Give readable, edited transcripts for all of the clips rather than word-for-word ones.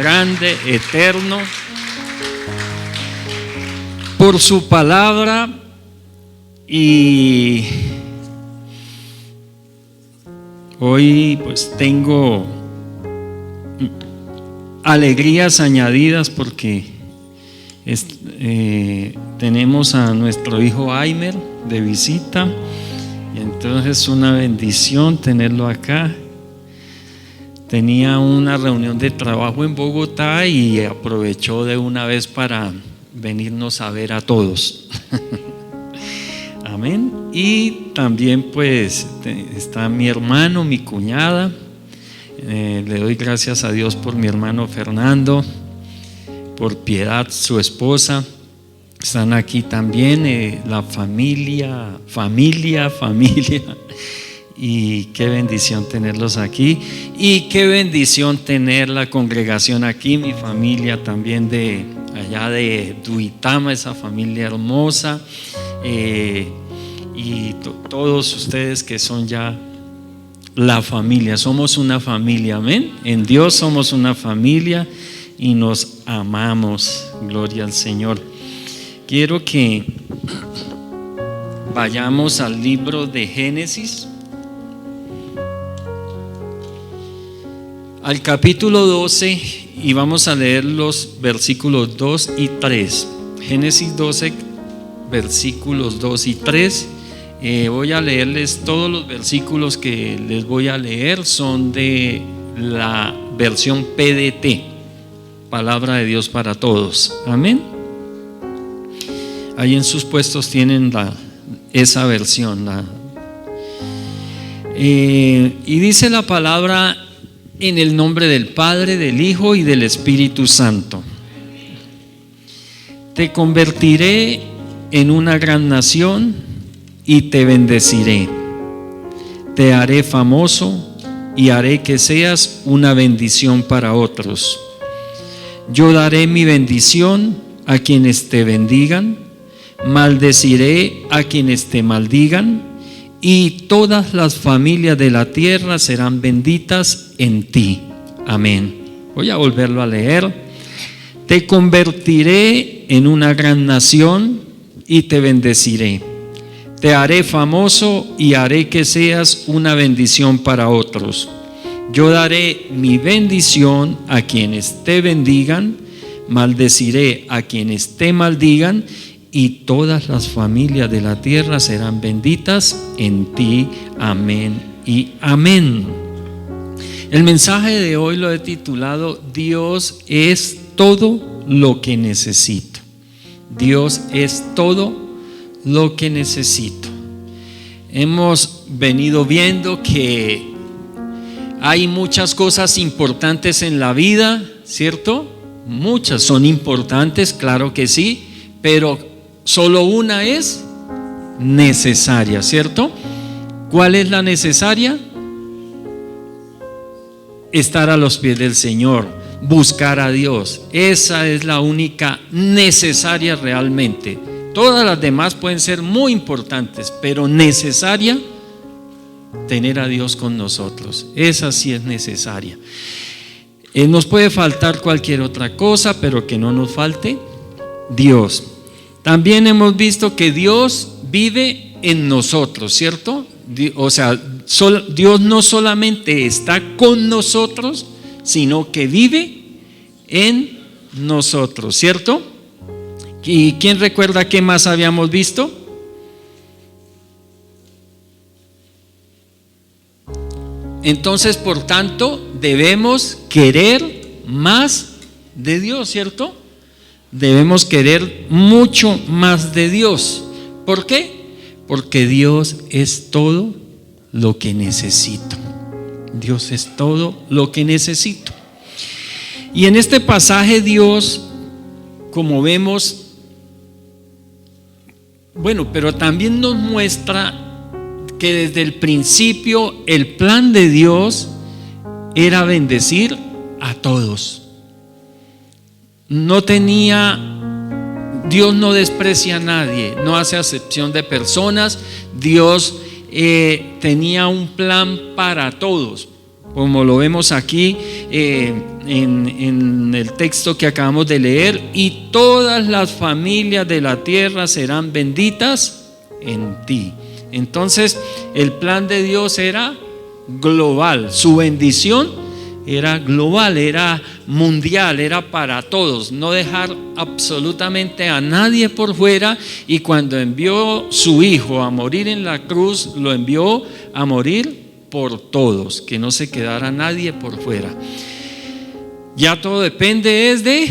grande, eterno, por su palabra. Y hoy pues tengo alegrías añadidas porque tenemos a nuestro hijo Aimer de visita, y entonces una bendición tenerlo acá. Tenía una reunión de trabajo en Bogotá y aprovechó de una vez para venirnos a ver a todos. Amén. Y también pues está mi hermano, mi cuñada. Le doy gracias a Dios por mi hermano Fernando, por Piedad, su esposa. Están aquí también la familia. Y qué bendición tenerlos aquí. Y qué bendición tener la congregación aquí, mi familia también de allá de Duitama, esa familia hermosa. Y todos ustedes que son ya la familia, somos una familia, amén. En Dios somos una familia y nos amamos, gloria al Señor. Quiero que vayamos al libro de Génesis, al capítulo 12, y vamos a leer los versículos 2 y 3. Génesis 12, versículos 2 y 3. Voy a leerles todos los versículos que les voy a leer, son de la versión PDT, Palabra de Dios para Todos. Amén. Ahí en sus puestos tienen esa versión. Y dice la palabra: en el nombre del Padre, del Hijo y del Espíritu Santo. Te convertiré en una gran nación y te bendeciré. Te haré famoso y haré que seas una bendición para otros. Yo daré mi bendición a quienes te bendigan, maldeciré a quienes te maldigan, y todas las familias de la tierra serán benditas en ti. Amén. Voy a volverlo a leer. Te convertiré en una gran nación y te bendeciré. Te haré famoso y haré que seas una bendición para otros. Yo daré mi bendición a quienes te bendigan, maldeciré a quienes te maldigan, y todas las familias de la tierra serán benditas en ti. Amén y amén. El mensaje de hoy lo he titulado: Dios es todo lo que necesito. Dios es todo lo que necesito. Hemos venido viendo que hay muchas cosas importantes en la vida, ¿cierto? Muchas son importantes, claro que sí, pero solo una es necesaria, ¿cierto? ¿Cuál es la necesaria? Estar a los pies del Señor, buscar a Dios. Esa es la única necesaria realmente. Todas las demás pueden ser muy importantes, pero necesaria, tener a Dios con nosotros. Esa sí es necesaria. Nos puede faltar cualquier otra cosa, pero que no nos falte Dios. También hemos visto que Dios vive en nosotros, ¿cierto? O sea, Dios no solamente está con nosotros, sino que vive en nosotros, ¿cierto? ¿Y quién recuerda qué más habíamos visto? Entonces, por tanto, debemos querer más de Dios, ¿cierto? Debemos querer mucho más de Dios. ¿Por qué? Porque Dios es todo lo que necesito. Dios es todo lo que necesito. Y en este pasaje Dios, como vemos, pero también nos muestra que desde el principio el plan de Dios era bendecir a todos. Dios no desprecia a nadie, no hace acepción de personas. Dios tenía un plan para todos, como lo vemos aquí. en el texto que acabamos de leer, y todas las familias de la tierra serán benditas en ti. Entonces el plan de Dios era global, su bendición era global, era mundial, era para todos, no dejar absolutamente a nadie por fuera. Y cuando envió su hijo a morir en la cruz, lo envió a morir por todos, que no se quedara nadie por fuera. Ya todo depende es de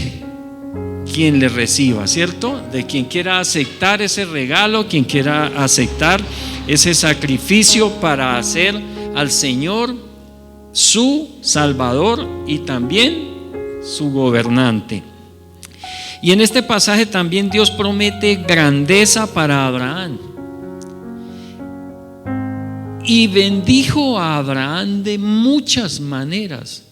quien le reciba, ¿cierto? De quien quiera aceptar ese regalo, quien quiera aceptar ese sacrificio para hacer al Señor su Salvador y también su gobernante. Y en este pasaje también Dios promete grandeza para Abraham. Y bendijo a Abraham de muchas maneras.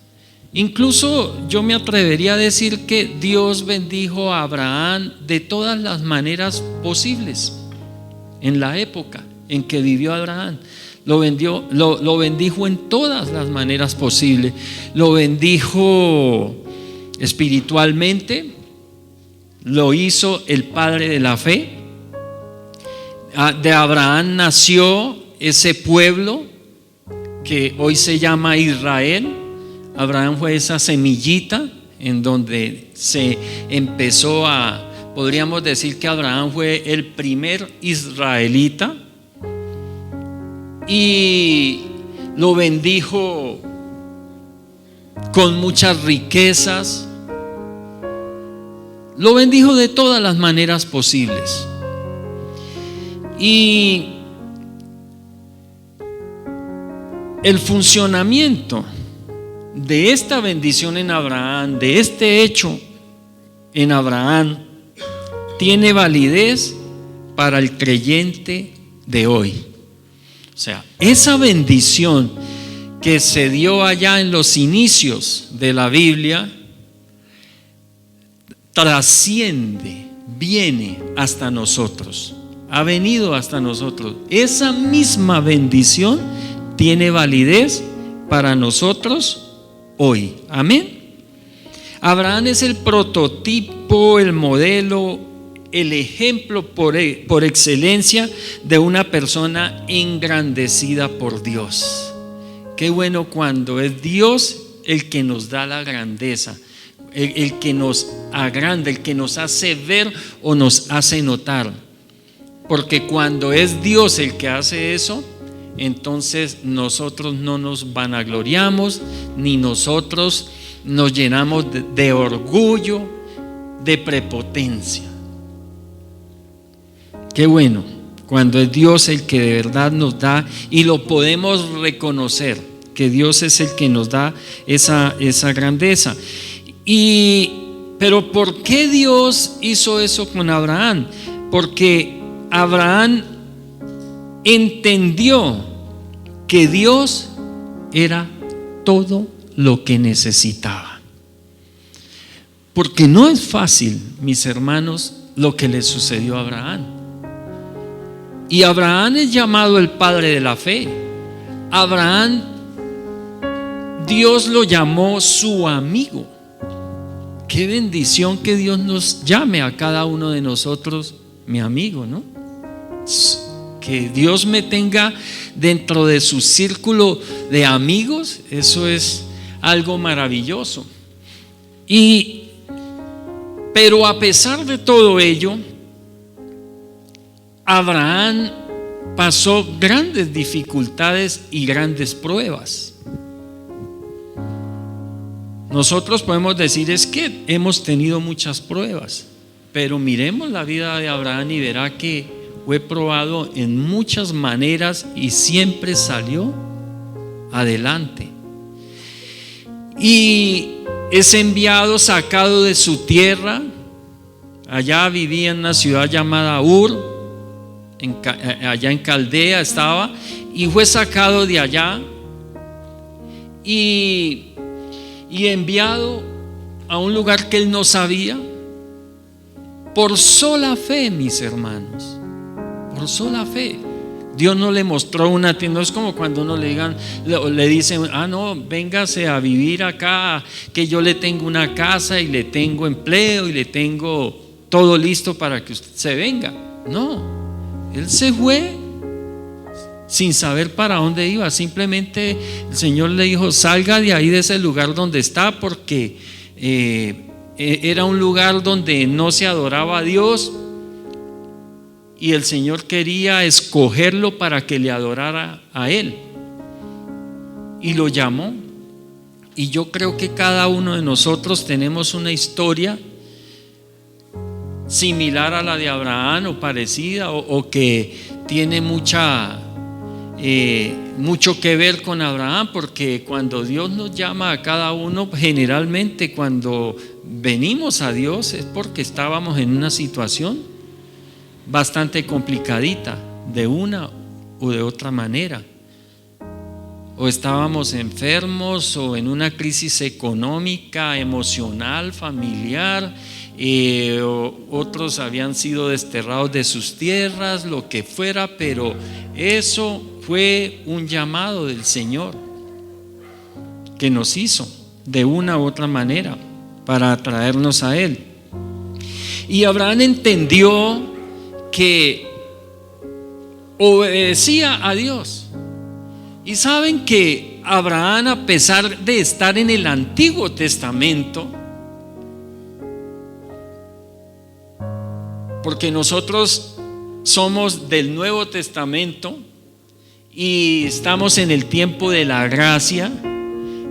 Incluso yo me atrevería a decir que Dios bendijo a Abraham de todas las maneras posibles en la época en que vivió Abraham. Lo bendijo en todas las maneras posibles. Lo bendijo espiritualmente, lo hizo el padre de la fe. De Abraham nació ese pueblo que hoy se llama Israel. Abraham fue esa semillita en donde se empezó podríamos decir que Abraham fue el primer israelita, y lo bendijo con muchas riquezas, lo bendijo de todas las maneras posibles. Y el funcionamiento de esta bendición en Abraham, de este hecho en Abraham, tiene validez para el creyente de hoy. O sea, esa bendición que se dio allá en los inicios de la Biblia trasciende, viene hasta nosotros, ha venido hasta nosotros. Esa misma bendición tiene validez para nosotros hoy. Amén. Abraham es el prototipo, el modelo, el ejemplo por excelencia de una persona engrandecida por Dios. Qué bueno cuando es Dios el que nos da la grandeza, el que nos agranda, el que nos hace ver o nos hace notar. Porque cuando es Dios el que hace eso, entonces nosotros no nos vanagloriamos, ni nosotros nos llenamos de orgullo, de prepotencia. Qué bueno cuando es Dios el que de verdad nos da, y lo podemos reconocer, que Dios es el que nos da esa grandeza. Pero ¿por qué Dios hizo eso con Abraham? Porque Abraham entendió que Dios era todo lo que necesitaba. Porque no es fácil, mis hermanos, lo que le sucedió a Abraham. Y Abraham es llamado el padre de la fe. Abraham, Dios lo llamó su amigo. Qué bendición que Dios nos llame a cada uno de nosotros mi amigo, ¿no? Que Dios me tenga dentro de su círculo de amigos, eso es algo maravilloso. Pero a pesar de todo ello, Abraham pasó grandes dificultades y grandes pruebas. Nosotros podemos decir es que hemos tenido muchas pruebas, pero miremos la vida de Abraham y verá que fue probado en muchas maneras y siempre salió adelante. Y es enviado, sacado de su tierra. Allá vivía en una ciudad llamada Ur, allá en Caldea estaba, y fue sacado de allá y enviado a un lugar que él no sabía, por sola fe, mis hermanos, por sola fe. Dios no le mostró una tienda. No es como cuando uno le dicen, no, véngase a vivir acá, que yo le tengo una casa y le tengo empleo y le tengo todo listo para que usted se venga. No, él se fue sin saber para dónde iba. Simplemente el Señor le dijo: salga de ahí, de ese lugar donde está, porque era un lugar donde no se adoraba a Dios, y el Señor quería escogerlo para que le adorara a Él, y lo llamó. Y yo creo que cada uno de nosotros tenemos una historia similar a la de Abraham, o parecida, o que tiene mucho que ver con Abraham, porque cuando Dios nos llama a cada uno, generalmente cuando venimos a Dios es porque estábamos en una situación bastante complicadita, de una u de otra manera, o estábamos enfermos, o en una crisis económica, emocional, familiar, o otros habían sido desterrados de sus tierras, lo que fuera, pero eso fue un llamado del Señor que nos hizo de una u otra manera para atraernos a Él. Y Abraham entendió que obedecía a Dios. Y saben que Abraham, a pesar de estar en el Antiguo Testamento, porque nosotros somos del Nuevo Testamento y estamos en el tiempo de la gracia,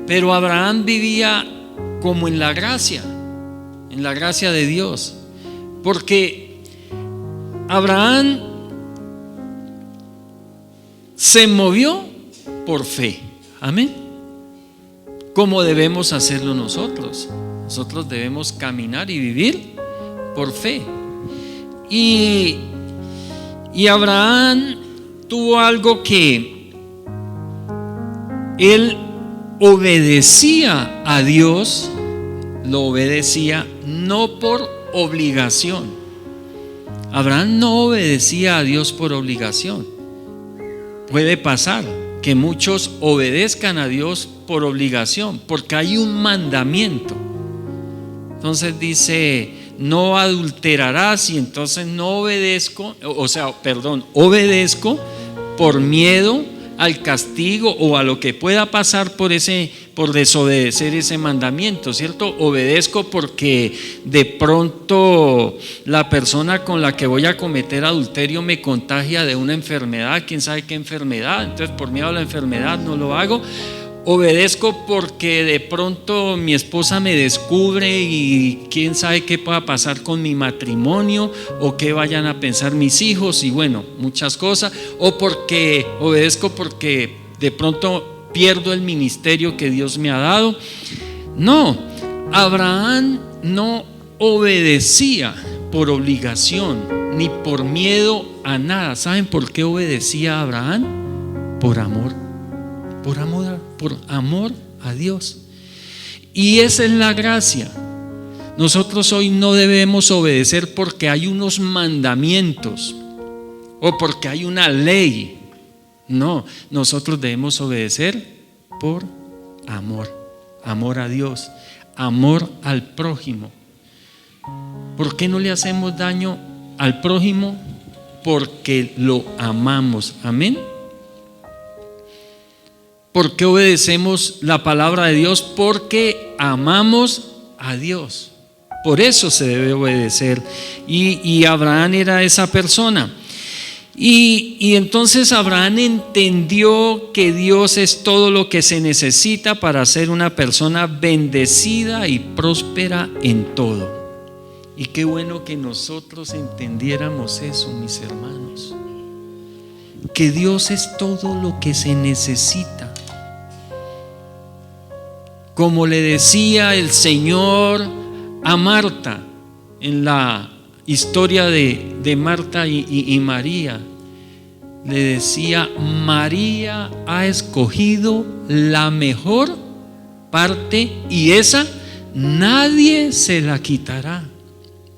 pero Abraham vivía como en la gracia de Dios, porque Abraham se movió por fe. Amén. Como debemos hacerlo nosotros. Nosotros debemos caminar y vivir por fe. Y Abraham tuvo algo que él obedecía a Dios, lo obedecía no por obligación. Abraham no obedecía a Dios por obligación. Puede pasar que muchos obedezcan a Dios por obligación, porque hay un mandamiento. Entonces dice: no adulterarás, y entonces no obedezco, obedezco por miedo al castigo o a lo que pueda pasar por desobedecer ese mandamiento, ¿cierto? Obedezco porque de pronto la persona con la que voy a cometer adulterio me contagia de una enfermedad, quién sabe qué enfermedad, entonces por miedo a la enfermedad no lo hago. Obedezco porque de pronto mi esposa me descubre y quién sabe qué pueda pasar con mi matrimonio, o qué vayan a pensar mis hijos, y bueno, muchas cosas. O porque obedezco porque de pronto pierdo el ministerio que Dios me ha dado. No, Abraham no obedecía por obligación ni por miedo a nada. ¿Saben por qué obedecía a Abraham? Por amor a Dios. Y esa es la gracia. Nosotros hoy no debemos obedecer porque hay unos mandamientos o porque hay una ley. No, nosotros debemos obedecer por amor a Dios, amor al prójimo. ¿Por qué no le hacemos daño al prójimo? Porque lo amamos. Amén. ¿Por qué obedecemos la palabra de Dios? Porque amamos a Dios. Por eso se debe obedecer. Y Abraham era esa persona. Y entonces Abraham entendió que Dios es todo lo que se necesita para ser una persona bendecida y próspera en todo. Y qué bueno que nosotros entendiéramos eso, mis hermanos. Que Dios es todo lo que se necesita. Como le decía el Señor a Marta en la historia de Marta y María, le decía: María ha escogido la mejor parte, y esa nadie se la quitará.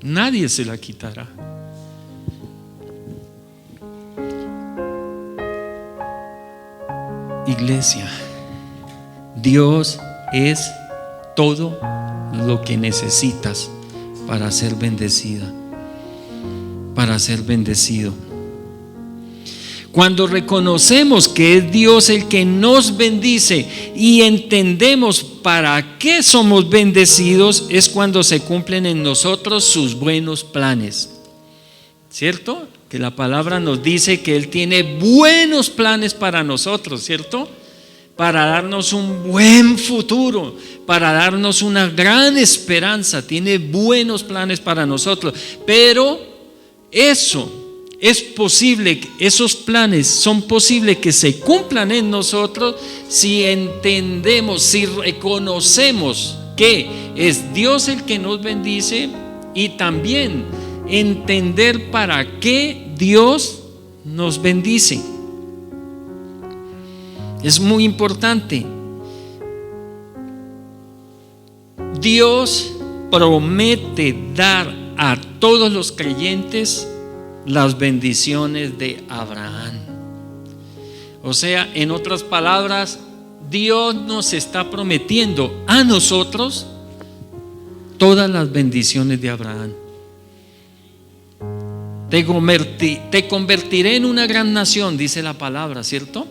Nadie se la quitará. Iglesia, Dios es todo lo que necesitas para ser bendecida, para ser bendecido. Cuando reconocemos que es Dios el que nos bendice y entendemos para qué somos bendecidos, es cuando se cumplen en nosotros sus buenos planes. ¿Cierto? Que la palabra nos dice que Él tiene buenos planes para nosotros, ¿cierto? Para darnos un buen futuro, para darnos una gran esperanza. Tiene buenos planes para nosotros. Pero eso es posible, esos planes son posibles que se cumplan en nosotros si entendemos, si reconocemos que es Dios el que nos bendice, y también entender para qué Dios nos bendice. Es muy importante. Dios promete dar a todos los creyentes las bendiciones de Abraham. O sea, en otras palabras, Dios nos está prometiendo a nosotros todas las bendiciones de Abraham. Te convertiré en una gran nación, dice la palabra, ¿cierto?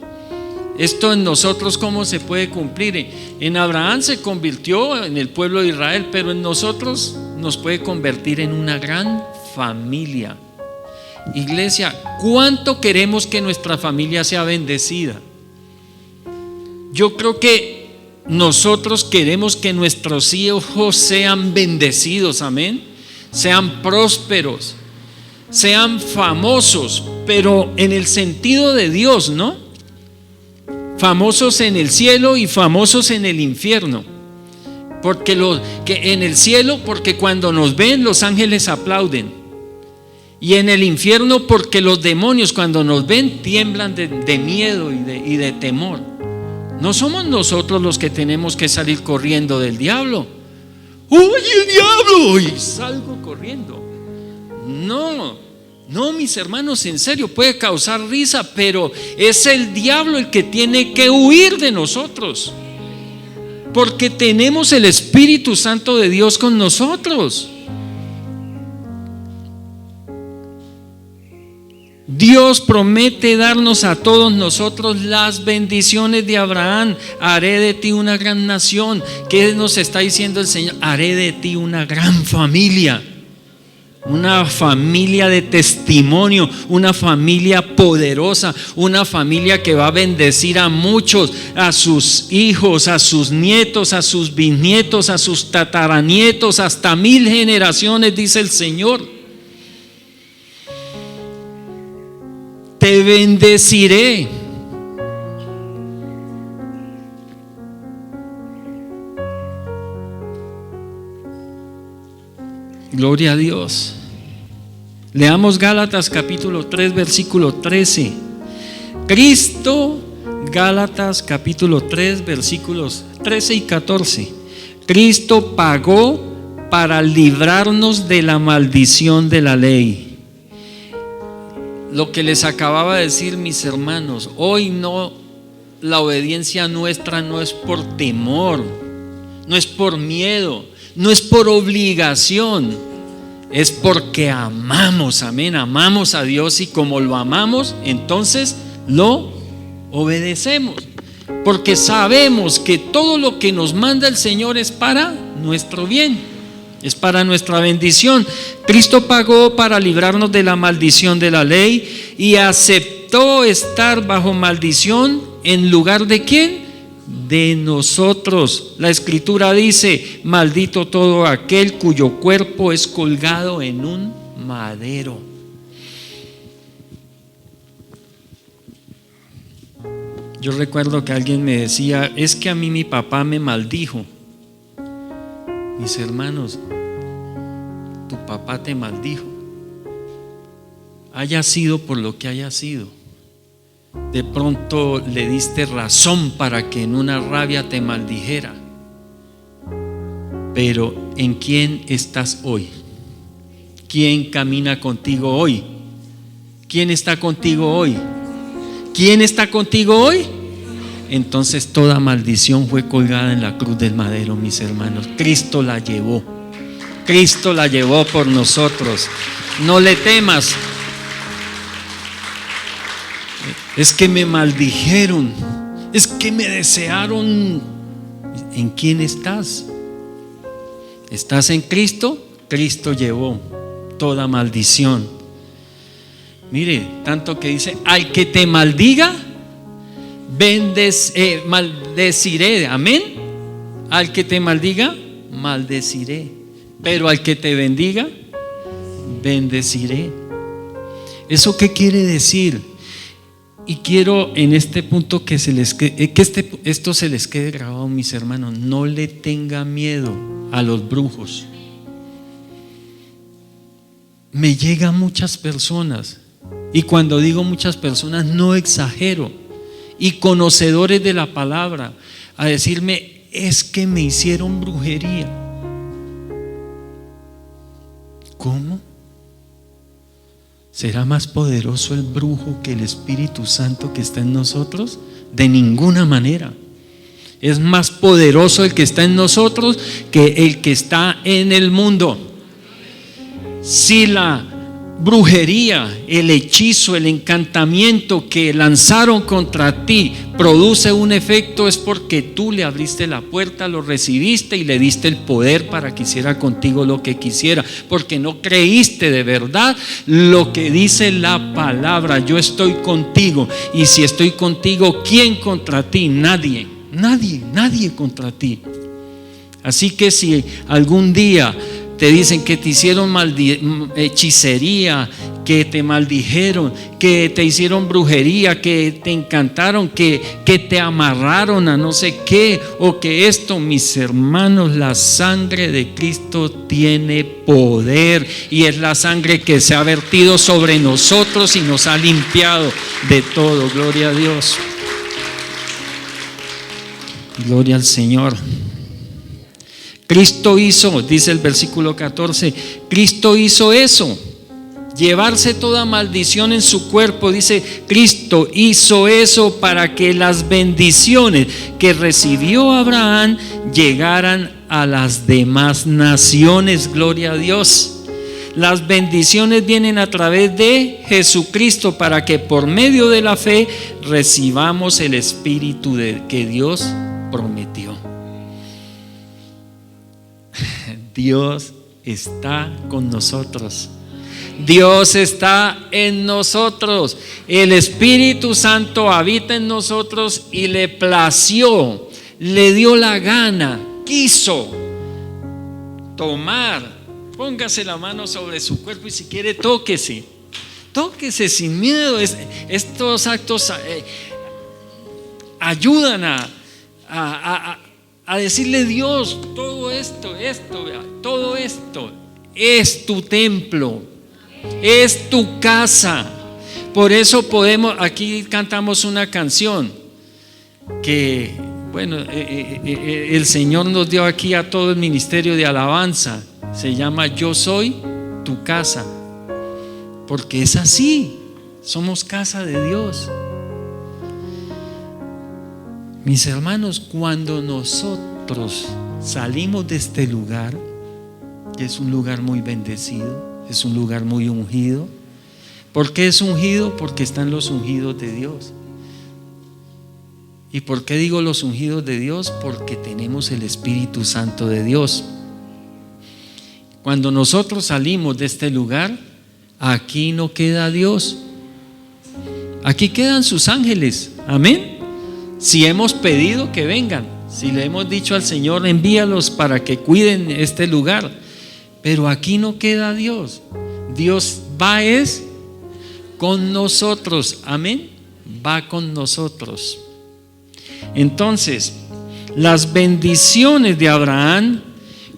Esto en nosotros, ¿cómo se puede cumplir? En Abraham se convirtió en el pueblo de Israel, pero en nosotros nos puede convertir en una gran familia. Iglesia, ¿cuánto queremos que nuestra familia sea bendecida? Yo creo que nosotros queremos que nuestros hijos sean bendecidos, amén, sean prósperos, sean famosos, pero en el sentido de Dios, ¿no? Famosos en el cielo y famosos en el infierno. Porque que en el cielo, porque cuando nos ven los ángeles aplauden. Y en el infierno, porque los demonios cuando nos ven tiemblan de miedo y de temor. No somos nosotros los que tenemos que salir corriendo del diablo. ¡Uy, el diablo! Y salgo corriendo. No, mis hermanos, en serio, puede causar risa, pero es el diablo el que tiene que huir de nosotros, porque tenemos el Espíritu Santo de Dios con nosotros. Dios promete darnos a todos nosotros las bendiciones de Abraham. Haré de ti una gran nación. ¿Qué nos está diciendo el Señor? Haré de ti una gran familia. Una familia de testimonio, una familia poderosa, una familia que va a bendecir a muchos, a sus hijos, a sus nietos, a sus bisnietos, a sus tataranietos, hasta 1000 generaciones, dice el Señor. Te bendeciré. Gloria a Dios. Leamos Gálatas capítulo 3 versículo 13. Cristo, Gálatas capítulo 3 versículos 13 y 14. Cristo pagó para librarnos de la maldición de la ley. Lo que les acababa de decir, mis hermanos, hoy no, la obediencia nuestra no es por temor, no es por miedo, no es por obligación, es porque amamos, amén, amamos a Dios, y como lo amamos, entonces lo obedecemos, porque sabemos que todo lo que nos manda el Señor es para nuestro bien. Es para nuestra bendición. Cristo pagó para librarnos de la maldición de la ley y aceptó estar bajo maldición en lugar de ¿quién? De nosotros. La Escritura dice: maldito todo aquel cuyo cuerpo es colgado en un madero. Yo recuerdo que alguien me decía: es que a mí mi papá me maldijo. Mis hermanos, tu papá te maldijo, haya sido por lo que haya sido. De pronto le diste razón para que en una rabia te maldijera. Pero ¿en quién estás hoy? ¿Quién camina contigo hoy? ¿Quién está contigo hoy? ¿Quién está contigo hoy? entonces toda maldición fue colgada en la cruz del madero, mis hermanos. Cristo la llevó. Cristo la llevó por nosotros. No le temas. Es que me maldijeron. Es que me desearon. ¿En quién estás? ¿Estás en Cristo? Cristo llevó toda maldición. Mire, tanto que dice: al que te maldiga, maldeciré. Amén. Al que te maldiga, maldeciré. Pero al que te bendiga, bendeciré. ¿Eso qué quiere decir? Y quiero en este punto que esto se les quede grabado, mis hermanos. No le tenga miedo a los brujos. Me llegan muchas personas, y cuando digo muchas personas no exagero, y conocedores de la palabra, a decirme: es que me hicieron brujería. ¿Cómo? ¿Será más poderoso el brujo que el Espíritu Santo que está en nosotros? De ninguna manera. Es más poderoso el que está en nosotros que el que está en el mundo. Si la brujería, el hechizo, el encantamiento que lanzaron contra ti produce un efecto, es porque tú le abriste la puerta, lo recibiste y le diste el poder para que hiciera contigo lo que quisiera, porque no creíste de verdad lo que dice la palabra: yo estoy contigo, y si estoy contigo, ¿quién contra ti? Nadie, nadie, nadie contra ti. Así que si algún día te dicen que te hicieron hechicería, que te maldijeron, que te hicieron brujería, que te encantaron, que te amarraron a no sé qué, o que esto, mis hermanos, la sangre de Cristo tiene poder, y es la sangre que se ha vertido sobre nosotros y nos ha limpiado de todo. Gloria a Dios. Gloria al Señor. Cristo hizo, dice el versículo 14, Cristo hizo eso, llevarse toda maldición en su cuerpo. Dice: Cristo hizo eso para que las bendiciones que recibió Abraham llegaran a las demás naciones. Gloria a Dios. Las bendiciones vienen a través de Jesucristo, para que por medio de la fe recibamos el Espíritu que Dios prometió. Dios está con nosotros. Dios está en nosotros. El Espíritu Santo habita en nosotros y le plació, le dio la gana, quiso tomar. Póngase la mano sobre su cuerpo y si quiere tóquese sin miedo. Estos actos ayudan a decirle: Dios, todo esto, todo esto es tu templo, es tu casa. Por eso aquí cantamos una canción que, bueno, el Señor nos dio aquí a todo el ministerio de alabanza. Se llama: Yo soy tu casa. Porque es así, somos casa de Dios. Mis hermanos, cuando nosotros salimos de este lugar, que es un lugar muy bendecido, es un lugar muy ungido. ¿Por qué es ungido? Porque están los ungidos de Dios. ¿Y por qué digo los ungidos de Dios? Porque tenemos el Espíritu Santo de Dios. Cuando nosotros salimos de este lugar, aquí no queda Dios, aquí quedan sus ángeles. Amén. Si hemos pedido que vengan, si le hemos dicho al Señor: envíalos para que cuiden este lugar, pero aquí no queda Dios. Dios va con nosotros. Amén. Va con nosotros. Entonces, las bendiciones de Abraham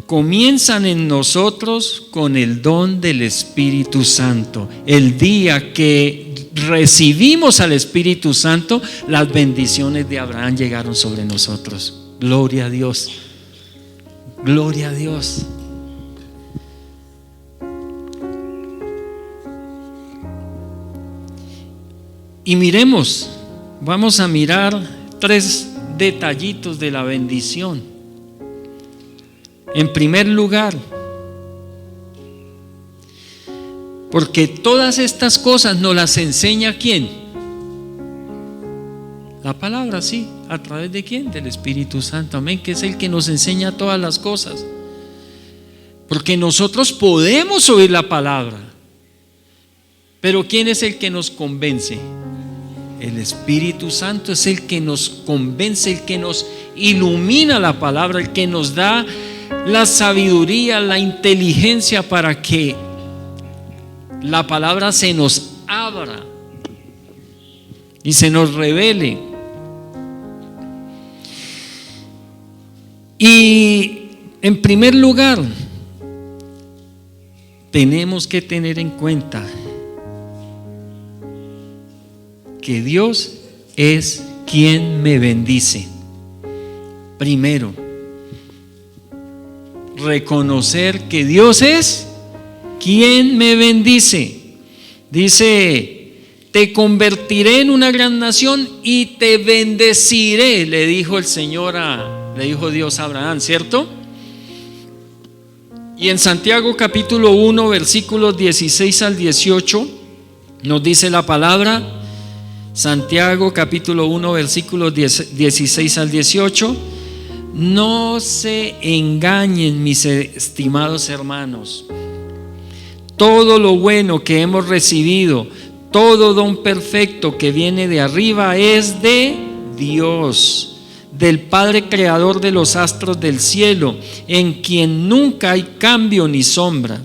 comienzan en nosotros con el don del Espíritu Santo. El día que recibimos al Espíritu Santo, las bendiciones de Abraham llegaron sobre nosotros. Gloria a Dios. Gloria a Dios. Y miremos, vamos a mirar tres detallitos de la bendición. En primer lugar, porque todas estas cosas nos las enseña ¿quién? La palabra, sí. ¿A través de quién? Del Espíritu Santo, amén, que es el que nos enseña todas las cosas. Porque nosotros podemos oír la palabra, pero ¿quién es el que nos convence? El Espíritu Santo es el que nos convence, el que nos ilumina la palabra, el que nos da la sabiduría, la inteligencia para que la palabra se nos abra y se nos revele. Y en primer lugar, tenemos que tener en cuenta que Dios es quien me bendice. Primero, reconocer que Dios es quien me bendice. Dice: te convertiré en una gran nación y te bendeciré, le dijo Dios a Abraham, ¿cierto? Y en Santiago capítulo 1 versículos 16 al 18 nos dice la palabra. Santiago capítulo 1 versículos 16 al 18: no se engañen, mis estimados hermanos, todo lo bueno que hemos recibido, todo don perfecto que viene de arriba es de Dios, del Padre creador de los astros del cielo, en quien nunca hay cambio ni sombra.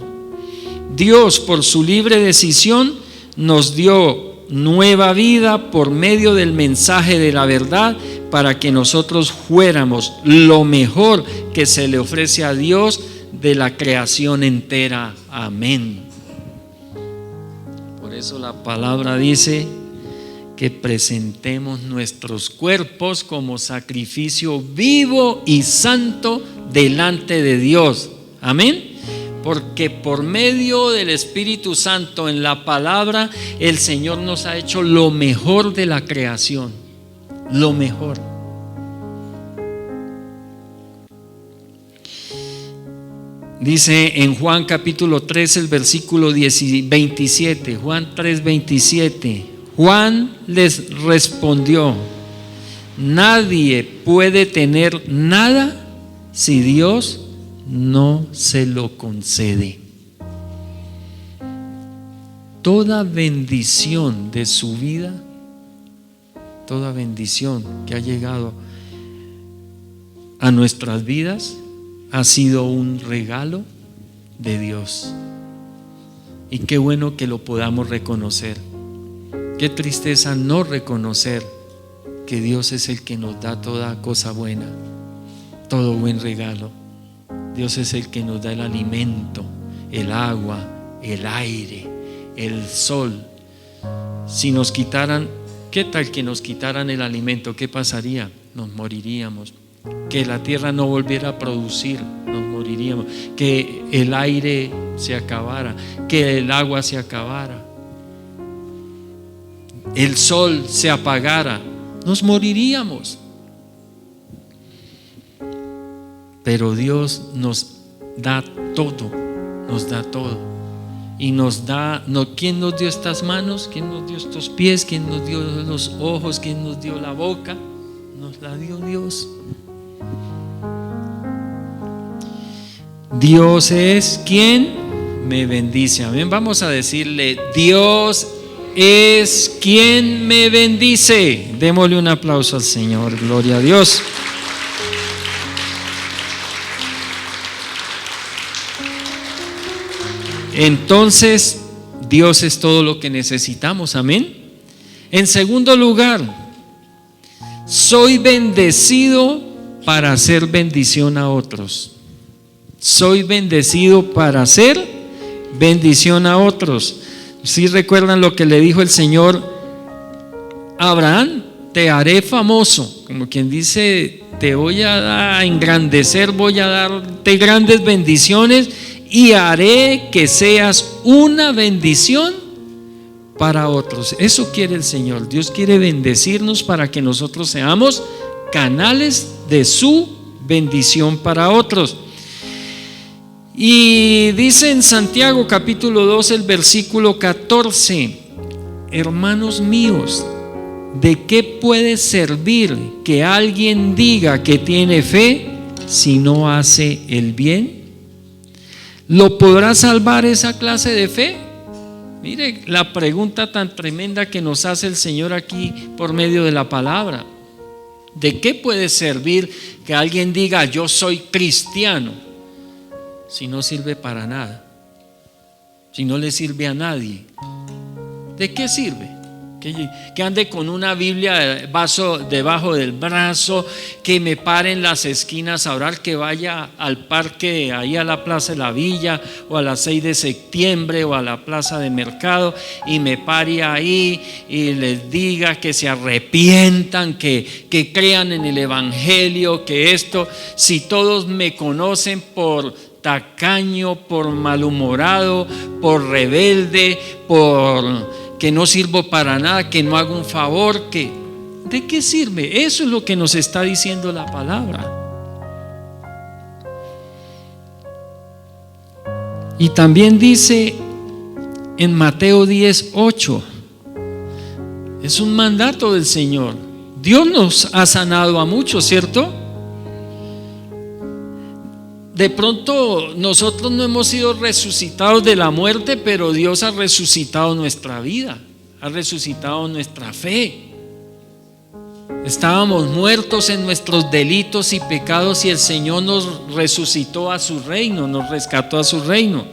Dios, por su libre decisión, nos dio nueva vida por medio del mensaje de la verdad, para que nosotros fuéramos lo mejor que se le ofrece a Dios de la creación entera. Amén. Por eso la palabra dice que presentemos nuestros cuerpos como sacrificio vivo y santo delante de Dios. Amén. Porque por medio del Espíritu Santo en la palabra, el Señor nos ha hecho lo mejor de la creación. Lo mejor. Dice en Juan capítulo 3 el versículo 27, Juan 3:27. Juan les respondió: nadie puede tener nada si Dios no se lo concede. Toda bendición de su vida, toda bendición que ha llegado a nuestras vidas, ha sido un regalo de Dios. Y qué bueno que lo podamos reconocer. Qué tristeza no reconocer que Dios es el que nos da toda cosa buena, todo buen regalo. Dios es el que nos da el alimento, el agua, el aire, el sol. Si nos quitaran, ¿qué tal que nos quitaran el alimento? ¿Qué pasaría? Nos moriríamos. Que la tierra no volviera a producir, nos moriríamos. Que el aire se acabara, que el agua se acabara, el sol se apagara, nos moriríamos. Pero Dios nos da todo, nos da todo. Y nos da, ¿quién nos dio estas manos? ¿Quién nos dio estos pies? ¿Quién nos dio los ojos? ¿Quién nos dio la boca? Nos la dio Dios. Dios es quien me bendice. Amén. Vamos a decirle: Dios es quien me bendice. Démosle un aplauso al Señor. Gloria a Dios. Entonces, Dios es todo lo que necesitamos. Amén. En segundo lugar, soy bendecido para hacer bendición a otros. Soy bendecido para hacer bendición a otros. ¿Sí recuerdan lo que le dijo el Señor a Abraham? Te haré famoso, como quien dice, te voy a engrandecer, voy a darte grandes bendiciones y haré que seas una bendición para otros. Eso quiere el Señor. Dios quiere bendecirnos para que nosotros seamos canales de su bendición para otros. Y dice en Santiago capítulo 2 el versículo 14: hermanos míos, ¿de qué puede servir que alguien diga que tiene fe si no hace el bien? ¿Lo podrá salvar esa clase de fe? Mire la pregunta tan tremenda que nos hace el Señor aquí por medio de la palabra. ¿De qué puede servir que alguien diga yo soy cristiano si no sirve para nada? Si no le sirve a nadie, ¿de qué sirve? Que ande con una Biblia debajo del brazo, que me pare en las esquinas a orar, que vaya al parque, ahí a la Plaza de la Villa, o a las 6 de septiembre, o a la Plaza de Mercado, y me pare ahí y les diga que se arrepientan, que crean en el Evangelio, que esto, si todos me conocen por tacaño, por malhumorado, por rebelde, por que no sirvo para nada, que no hago un favor, ¿de qué sirve? Eso es lo que nos está diciendo la palabra. Y también dice en Mateo 10:8, es un mandato del Señor. Dios nos ha sanado a muchos, ¿cierto? De pronto nosotros no hemos sido resucitados de la muerte, pero Dios ha resucitado nuestra vida, ha resucitado nuestra fe. Estábamos muertos en nuestros delitos y pecados y el Señor nos resucitó a su reino, nos rescató a su reino.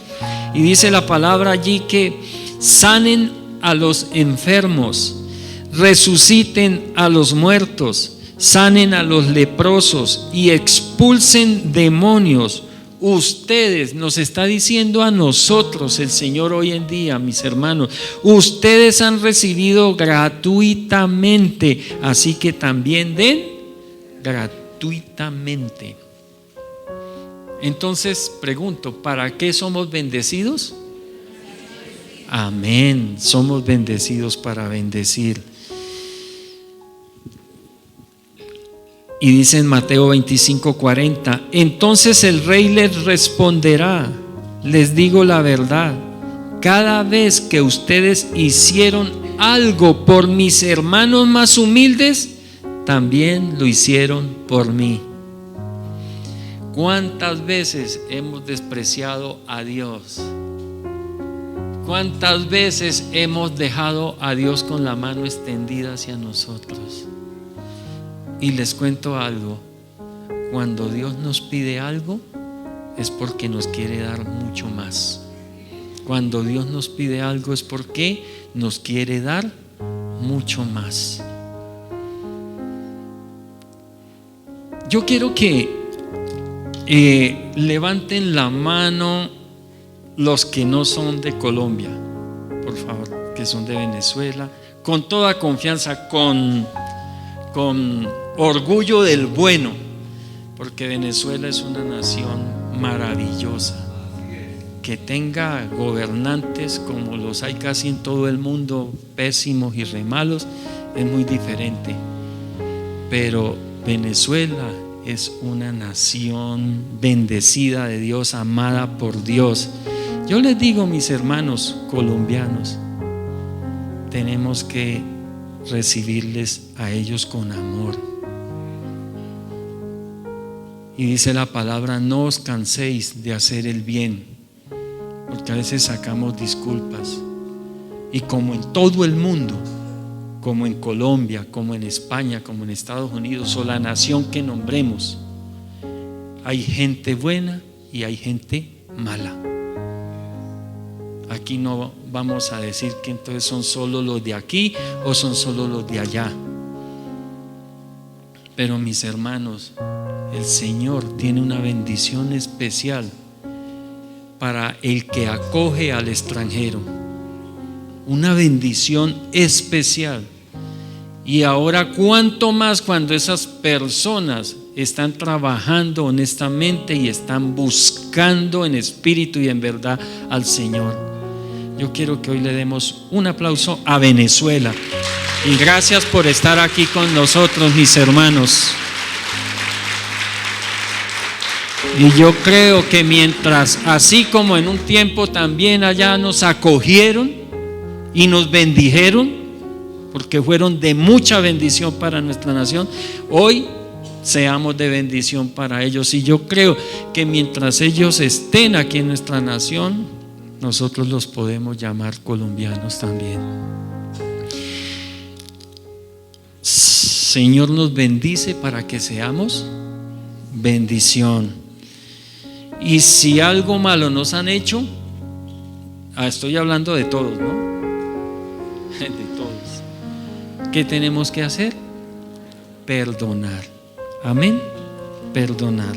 Y dice la palabra allí que sanen a los enfermos, resuciten a los muertos, sanen a los leprosos y expulsen demonios. Ustedes, nos está diciendo a nosotros el Señor hoy en día, mis hermanos, ustedes han recibido gratuitamente, así que también den gratuitamente. Entonces pregunto, ¿para qué somos bendecidos? Amén, somos bendecidos para bendecir. Y dice en Mateo 25:40, entonces el rey les responderá, les digo la verdad, cada vez que ustedes hicieron algo por mis hermanos más humildes, también lo hicieron por mí. ¿Cuántas veces hemos despreciado a Dios? ¿Cuántas veces hemos dejado a Dios con la mano extendida hacia nosotros? Y les cuento algo, cuando Dios nos pide algo es porque nos quiere dar mucho más. Cuando Dios nos pide algo es porque nos quiere dar mucho más. Yo quiero que levanten la mano los que no son de Colombia, por favor, que son de Venezuela, con toda confianza, con orgullo del bueno, porque Venezuela es una nación maravillosa. Que tenga gobernantes como los hay casi en todo el mundo, pésimos y re malos, es muy diferente. Pero Venezuela es una nación bendecida de Dios, amada por Dios. Yo les digo, mis hermanos colombianos, tenemos que recibirles a ellos con amor. Y dice la palabra, no os canséis de hacer el bien, porque a veces sacamos disculpas. Y como en todo el mundo, como en Colombia, como en España, como en Estados Unidos, o la nación que nombremos, hay gente buena y hay gente mala. Aquí no vamos a decir que entonces son solo los de aquí o son solo los de allá. Pero mis hermanos, el Señor tiene una bendición especial para el que acoge al extranjero. Una bendición especial. Y ahora cuánto más cuando esas personas están trabajando honestamente y están buscando en espíritu y en verdad al Señor. Yo quiero que hoy le demos un aplauso a Venezuela. Y gracias por estar aquí con nosotros, mis hermanos. Y yo creo que mientras, así como en un tiempo también allá nos acogieron y nos bendijeron, porque fueron de mucha bendición para nuestra nación, hoy seamos de bendición para ellos. Y yo creo que mientras ellos estén aquí en nuestra nación, nosotros los podemos llamar colombianos también. Señor nos bendice para que seamos bendición. Y si algo malo nos han hecho, estoy hablando de todos, ¿no? De todos. ¿Qué tenemos que hacer? Perdonar. Amén. Perdonar.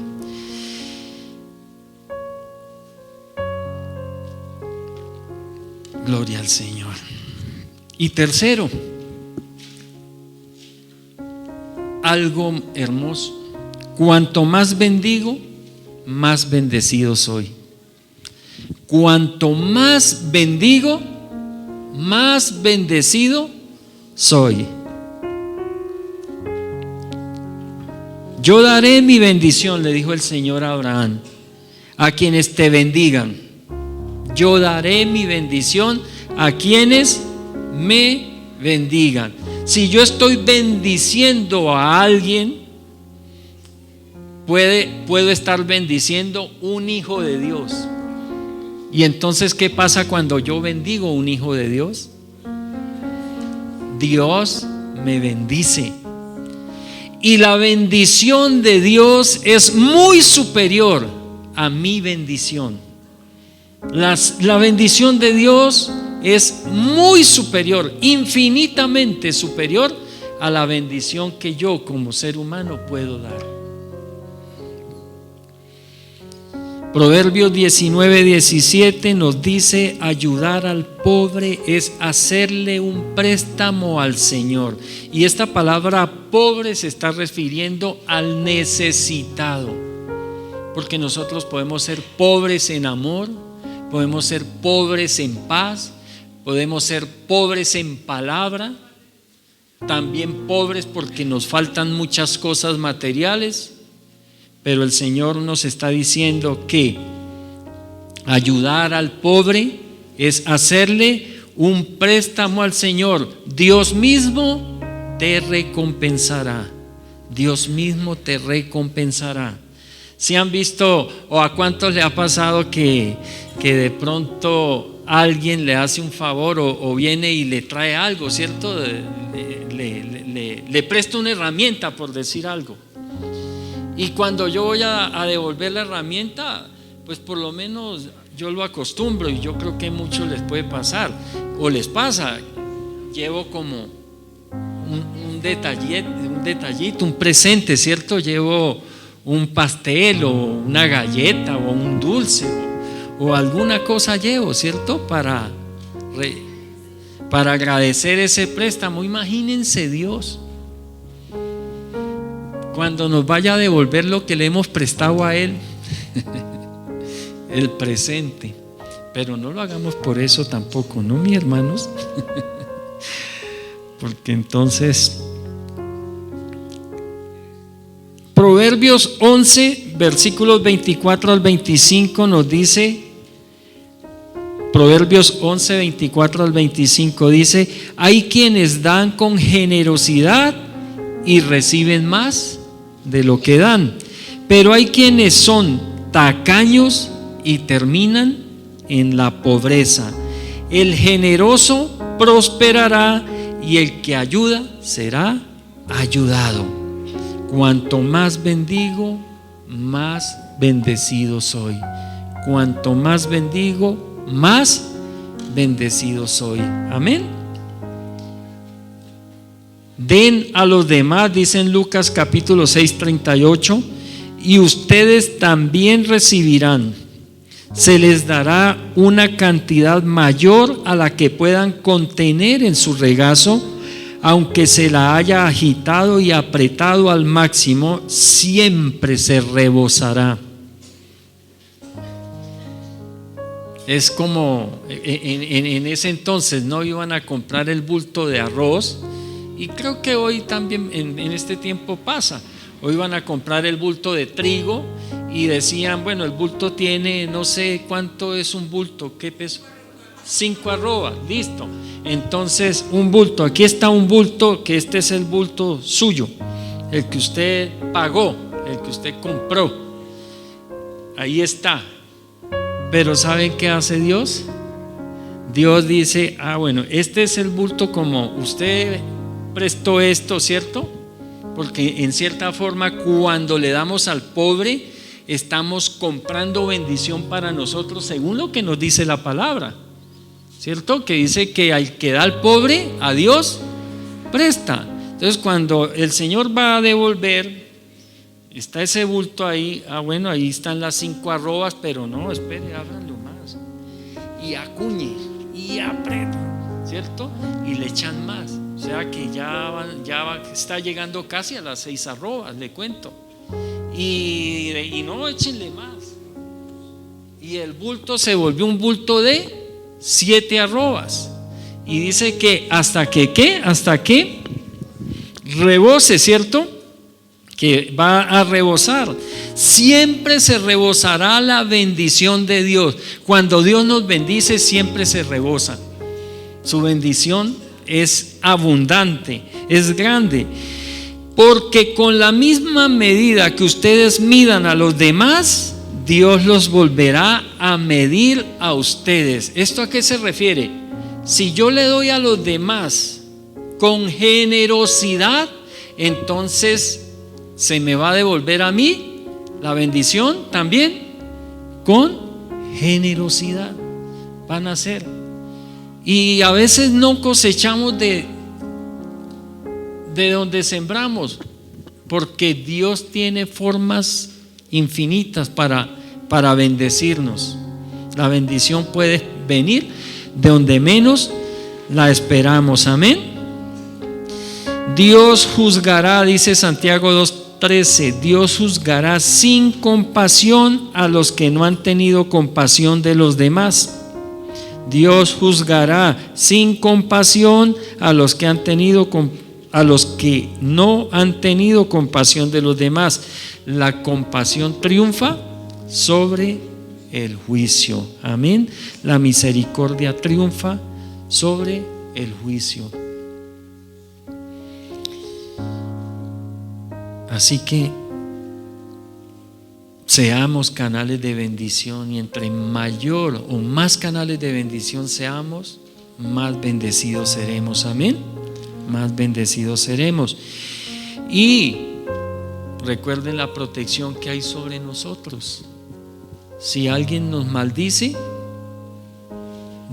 Gloria al Señor. Y tercero, algo hermoso: cuanto más bendigo, más bendecido soy. Cuanto más bendigo, más bendecido soy. Yo daré mi bendición, le dijo el Señor a Abraham, a quienes te bendigan. Yo daré mi bendición a quienes me bendigan. Si yo estoy bendiciendo a alguien, puedo estar bendiciendo un hijo de Dios. Y entonces, ¿qué pasa cuando yo bendigo un hijo de Dios? Dios me bendice. Y la bendición de Dios es muy superior a mi bendición. La bendición de Dios es muy superior, infinitamente superior a la bendición que yo como ser humano puedo dar. Proverbios 19:17 nos dice: ayudar al pobre es hacerle un préstamo al Señor. Y esta palabra pobre se está refiriendo al necesitado, porque nosotros podemos ser pobres en amor, podemos ser pobres en paz, podemos ser pobres en palabra, también pobres porque nos faltan muchas cosas materiales. Pero el Señor nos está diciendo que ayudar al pobre es hacerle un préstamo al Señor. Dios mismo te recompensará. Dios mismo te recompensará. ¿Si han visto o a cuántos le ha pasado que de pronto alguien le hace un favor o viene y le trae algo, ¿cierto? Le presta una herramienta, por decir algo. Y cuando yo voy a devolver la herramienta, pues por lo menos yo lo acostumbro, y yo creo que a muchos les puede pasar o les pasa. Llevo como un detallito, un presente, ¿cierto? Llevo un pastel o una galleta o un dulce o alguna cosa llevo, ¿cierto? Para agradecer ese préstamo. Imagínense Dios cuando nos vaya a devolver lo que le hemos prestado a Él, el presente. Pero no lo hagamos por eso tampoco, ¿no, mis hermanos? Porque entonces, Proverbios 11, versículos 24 al 25 nos dice, Proverbios 11, 24 al 25 dice: hay quienes dan con generosidad y reciben más de lo que dan, pero hay quienes son tacaños y terminan en la pobreza. El generoso prosperará y el que ayuda será ayudado. Cuanto más bendigo, más bendecido soy. Cuanto más bendigo, más bendecido soy. Amén. Den a los demás, dice en Lucas capítulo 6:38, y ustedes también recibirán. Se les dará una cantidad mayor a la que puedan contener en su regazo, aunque se la haya agitado y apretado al máximo, siempre se rebosará. Es como en ese entonces no iban a comprar el bulto de arroz, y creo que hoy también en este tiempo pasa. Hoy van a comprar el bulto de trigo y decían, bueno, el bulto tiene, no sé cuánto es un bulto, ¿qué peso? 5 arrobas, listo. Entonces un bulto, aquí está un bulto, que este es el bulto suyo, el que usted pagó, el que usted compró, ahí está. Pero ¿saben qué hace Dios? Dios dice, bueno, este es el bulto, como usted prestó esto, ¿cierto? Porque en cierta forma cuando le damos al pobre estamos comprando bendición para nosotros, según lo que nos dice la palabra, ¿cierto? Que dice que al que da al pobre, a Dios presta. Entonces cuando el Señor va a devolver, está ese bulto ahí, bueno, ahí están las 5 arrobas, pero no, espere, ábranlo más y acuñe y apriete, ¿cierto? Y le echan más, o sea que está llegando casi a las 6 arrobas, le cuento, y no, échenle más, y el bulto se volvió un bulto de 7 arrobas, y dice que hasta que rebose, ¿cierto? Que va a rebosar. Siempre se rebosará la bendición de Dios. Cuando Dios nos bendice, siempre se rebosa. Su bendición es abundante, es grande, porque con la misma medida que ustedes midan a los demás, Dios los volverá a medir a ustedes. ¿Esto a qué se refiere? Si yo le doy a los demás con generosidad, entonces se me va a devolver a mí la bendición también con generosidad. Van a ser. Y a veces no cosechamos de donde sembramos, porque Dios tiene formas infinitas para bendecirnos. La bendición puede venir de donde menos la esperamos. Amén. Dios juzgará, dice Santiago 2:13, Dios juzgará sin compasión a los que no han tenido compasión de los demás. Dios juzgará sin compasión a los que no han tenido compasión de los demás. La compasión triunfa sobre el juicio. Amén. La misericordia triunfa sobre el juicio. Así que seamos canales de bendición, y entre mayor o más canales de bendición seamos, más bendecidos seremos. Amén. Más bendecidos seremos. Y recuerden la protección que hay sobre nosotros. Si alguien nos maldice,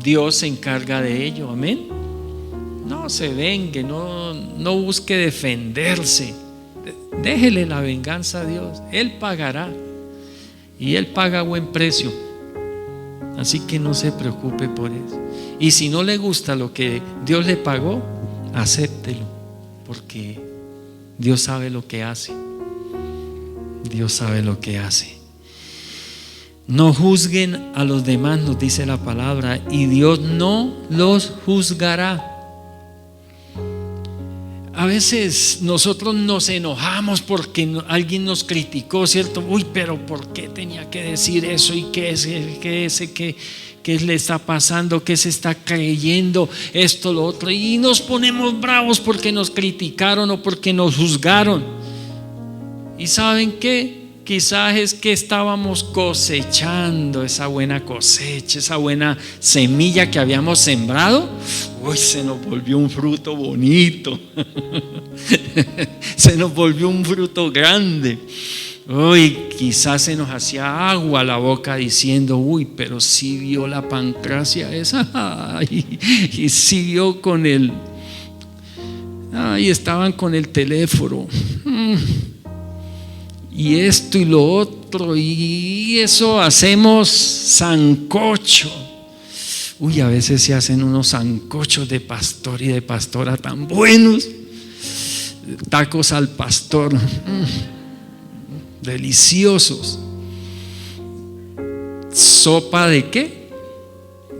Dios se encarga de ello. Amén. No se vengue, no busque defenderse. Déjele la venganza a Dios. Él pagará, y Él paga buen precio. Así que no se preocupe por eso. Y si no le gusta lo que Dios le pagó, acéptelo, porque Dios sabe lo que hace. Dios sabe lo que hace. No juzguen a los demás, nos dice la palabra, y Dios no los juzgará. A veces nosotros nos enojamos porque alguien nos criticó, ¿cierto? Uy, pero ¿por qué tenía que decir eso? ¿Y qué le está pasando? ¿Qué se está creyendo? Esto, lo otro. Y nos ponemos bravos porque nos criticaron o porque nos juzgaron. ¿Y saben qué? Quizás es que estábamos cosechando esa buena cosecha, esa buena semilla que habíamos sembrado. Uy, se nos volvió un fruto bonito. Se nos volvió un fruto grande. Uy, quizás se nos hacía agua la boca diciendo, uy, pero sí vio la pancracia esa. Y sí vio con el. Estaban con el teléfono. Y esto y lo otro, y eso hacemos sancocho. Uy, a veces se hacen unos sancochos de pastor y de pastora tan buenos. Tacos al pastor, deliciosos. ¿Sopa de qué?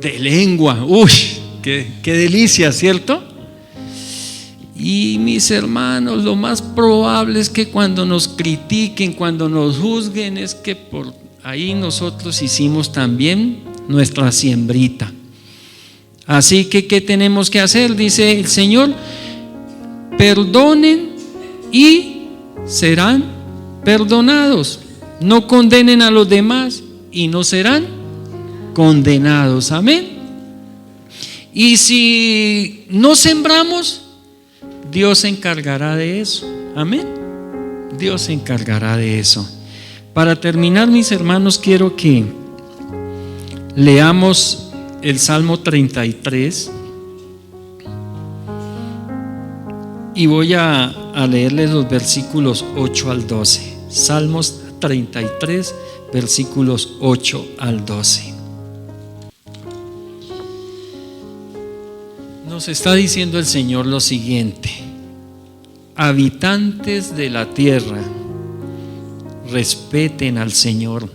de lengua. Uy, qué delicia, ¿cierto? Y mis hermanos, lo más probable es que cuando nos critiquen, cuando nos juzguen, es que por ahí nosotros hicimos también nuestra siembrita. Así que, ¿qué tenemos que hacer? Dice el Señor: perdonen y serán perdonados. No condenen a los demás y no serán condenados. Amén. Y si no sembramos, Dios se encargará de eso. Amén. Dios se encargará de eso. Para terminar, mis hermanos, quiero que leamos el Salmo 33 y voy a leerles los versículos 8 al 12. Salmos 33, versículos 8 al 12. Nos está diciendo el Señor lo siguiente: habitantes de la tierra, respeten al Señor.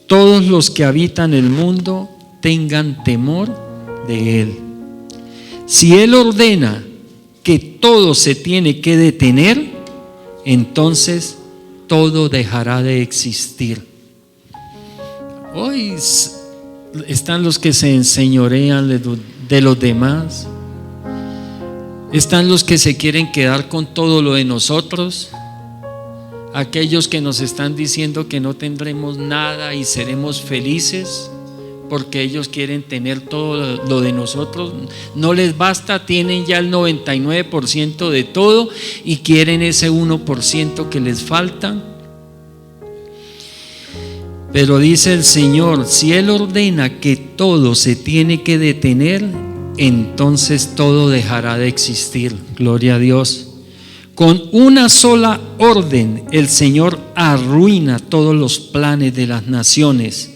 Todos los que habitan el mundo tengan temor de Él. Si Él ordena que todo se tiene que detener, entonces todo dejará de existir. Hoy están los que se enseñorean de los demás. Están los que se quieren quedar con todo lo de nosotros. Aquellos que nos están diciendo que no tendremos nada y seremos felices porque ellos quieren tener todo lo de nosotros. No les basta, tienen ya el 99% de todo y quieren ese 1% que les falta. Pero dice el Señor: si Él ordena que todo se tiene que detener, entonces todo dejará de existir. Gloria a Dios. Con una sola orden el Señor arruina todos los planes de las naciones.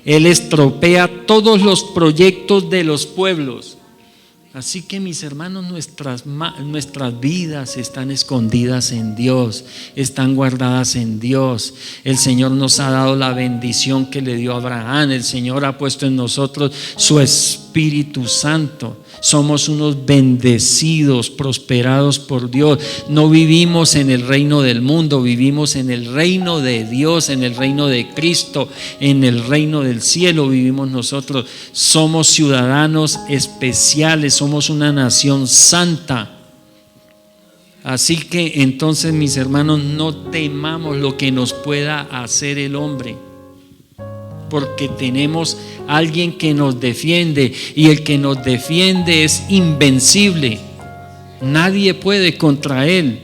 Él estropea todos los proyectos de los pueblos. Así que, mis hermanos, nuestras vidas están escondidas en Dios, están guardadas en Dios. El Señor nos ha dado la bendición que le dio a Abraham. El Señor ha puesto en nosotros su Espíritu Santo. Somos unos bendecidos, prosperados por Dios. No vivimos en el reino del mundo, vivimos en el reino de Dios, en el reino de Cristo, en el reino del cielo vivimos nosotros. Somos ciudadanos especiales, somos una nación santa. Así que entonces, mis hermanos, no temamos lo que nos pueda hacer el hombre, porque tenemos alguien que nos defiende, y el que nos defiende es invencible. Nadie puede contra él.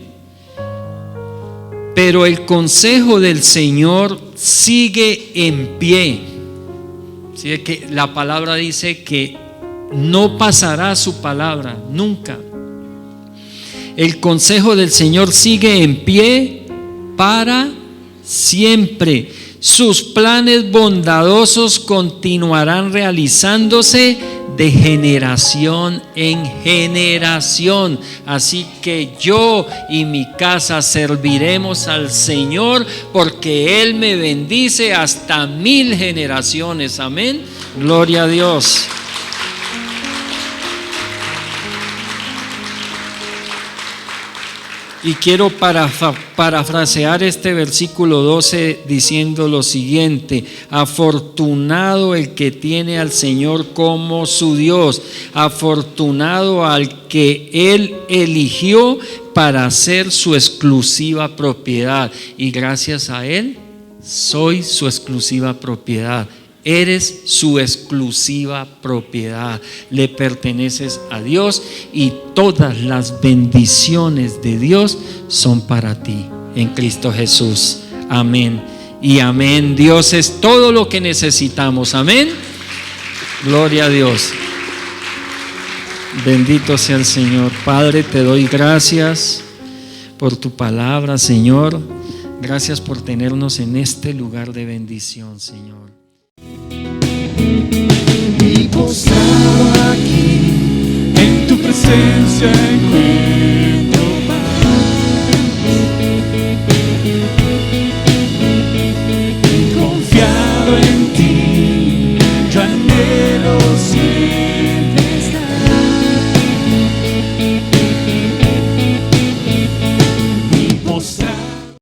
Pero el consejo del Señor sigue en pie. ¿Sí? Que la palabra dice que no pasará su palabra nunca. El consejo del Señor sigue en pie para siempre. Sus planes bondadosos continuarán realizándose de generación en generación. Así que yo y mi casa serviremos al Señor, porque Él me bendice hasta 1000 generaciones. Amén. Gloria a Dios. Y quiero parafrasear este versículo 12 diciendo lo siguiente: afortunado el que tiene al Señor como su Dios, afortunado al que Él eligió para ser su exclusiva propiedad. Y gracias a Él soy su exclusiva propiedad. Eres su exclusiva propiedad. Le perteneces a Dios, y todas las bendiciones de Dios son para ti en Cristo Jesús. Amén y amén. Dios es todo lo que necesitamos. Amén. Gloria a Dios. Bendito sea el Señor. Padre, te doy gracias por tu palabra, Señor. Gracias por tenernos en este lugar de bendición, Señor. Y postrado aquí en tu presencia encuentro